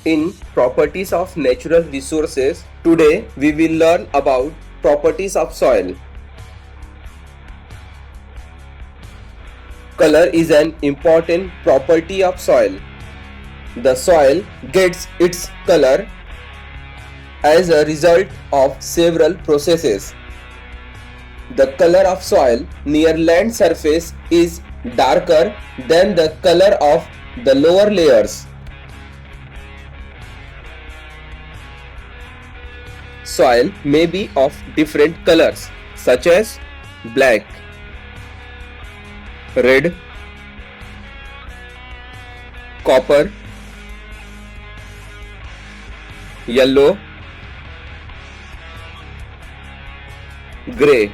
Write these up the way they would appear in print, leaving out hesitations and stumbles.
in properties of natural resources. Today we will learn about properties of soil. Color is an important property of soil. The soil gets its color as a result of several processes. The color of soil near land surface is darker than the color of the lower layers. Soil may be of different colors such as black, red, copper, yellow, grey.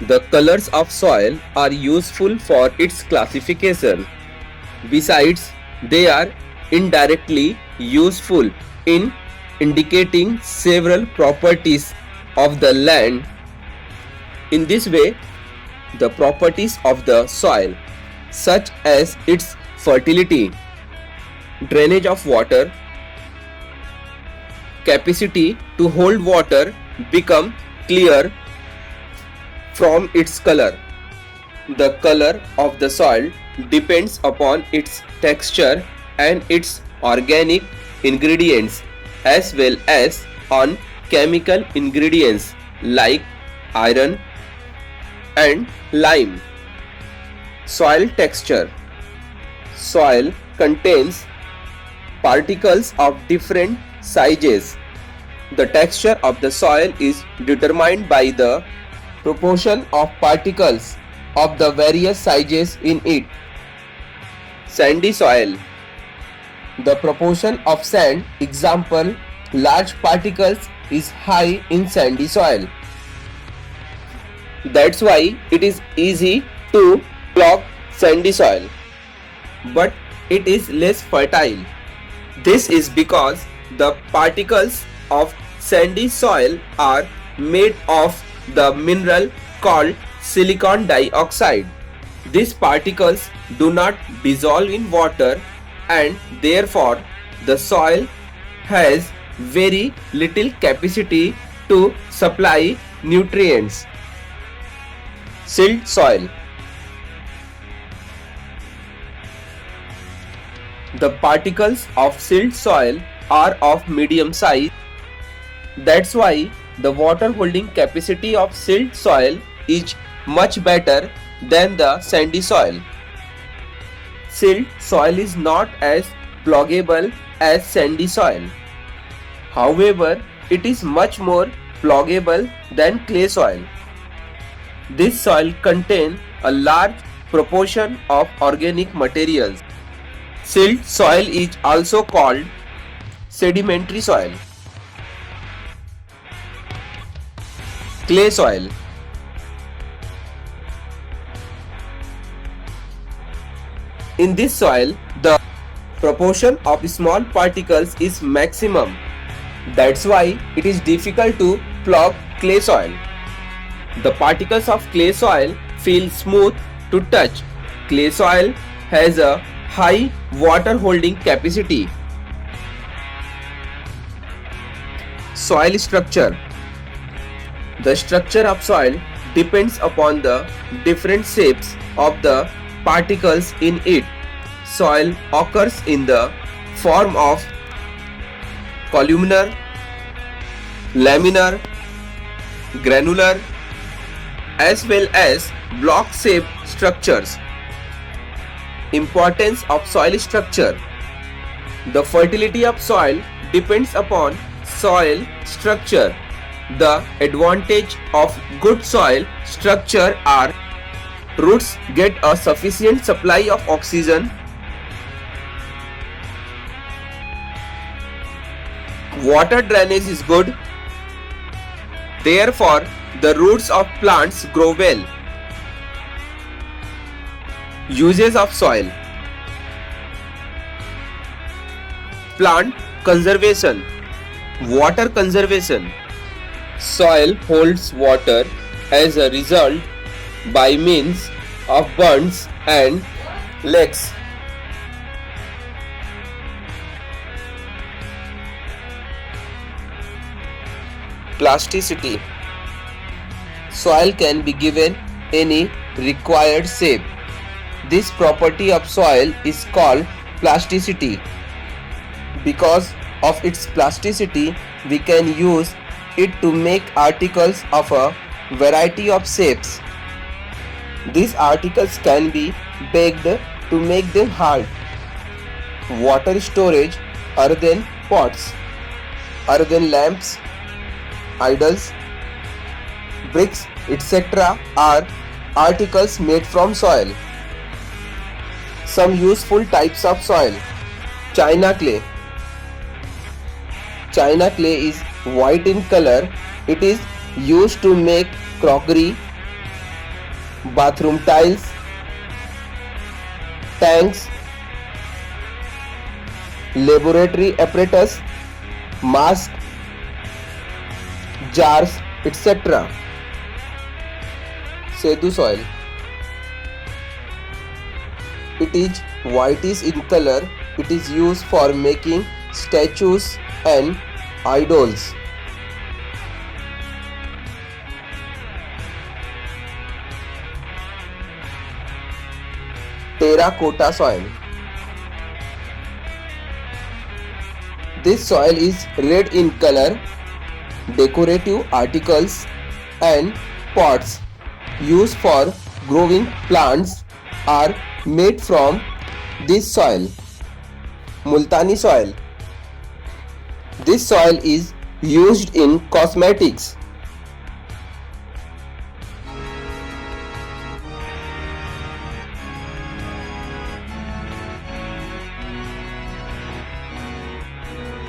The colors of soil are useful for its classification. Besides, they are indirectly useful in indicating several properties of the land. In this way, the properties of the soil, such as its fertility, drainage of water, capacity to hold water, become clear from its color. The color of the soil depends upon its texture and its organic ingredients, as well as on chemical ingredients like iron and lime. Soil texture. Soil contains particles of different sizes. The texture of the soil is determined by the proportion of particles of the various sizes in it. Sandy soil. The proportion of sand, example, large particles, is high in sandy soil. That's why it is easy to plow sandy soil, but it is less fertile. This is because the particles of sandy soil are made of the mineral called silicon dioxide. These particles do not dissolve in water, and therefore the soil has very little capacity to supply nutrients. Silt soil. The particles of silt soil are of medium size. That's why the water holding capacity of silt soil is much better than the sandy soil. Silt soil is not as pluggable as sandy soil. However, it is much more pluggable than clay soil. This soil contains a large proportion of organic materials. Silt soil is also called sedimentary soil. Clay soil. In this soil, the proportion of small particles is maximum. That's why it is difficult to plow clay soil. The particles of clay soil feel smooth to touch. Clay soil has a high water holding capacity. Soil structure. The structure of soil depends upon the different shapes of the particles in it. Soil occurs in the form of columnar, laminar, granular, as well as block-shaped structures. Importance of soil structure. The fertility of soil depends upon soil structure. The advantage of good soil structure are: roots get a sufficient supply of oxygen, water drainage is good, therefore the roots of plants grow well. Uses of soil. Plant conservation. Water conservation. Soil holds water as a result by means of bunds and lakes. Plasticity. Soil can be given any required shape. This property of soil is called plasticity. Because of its plasticity, we can use it to make articles of a variety of shapes. These articles can be baked to make them hard. Water storage, earthen pots, earthen lamps, idols, bricks, etc. are articles made from soil. Some useful types of soil. China clay. China clay is white in color. It is used to make crockery, bathroom tiles, tanks, laboratory apparatus, masks, jars, etc. Sedu soil. It is whitish in color. It is used for making statues and idols. Terracotta soil. This soil is red in color. Decorative articles and pots used for growing plants are made from this soil. Multani soil. This soil is used in cosmetics.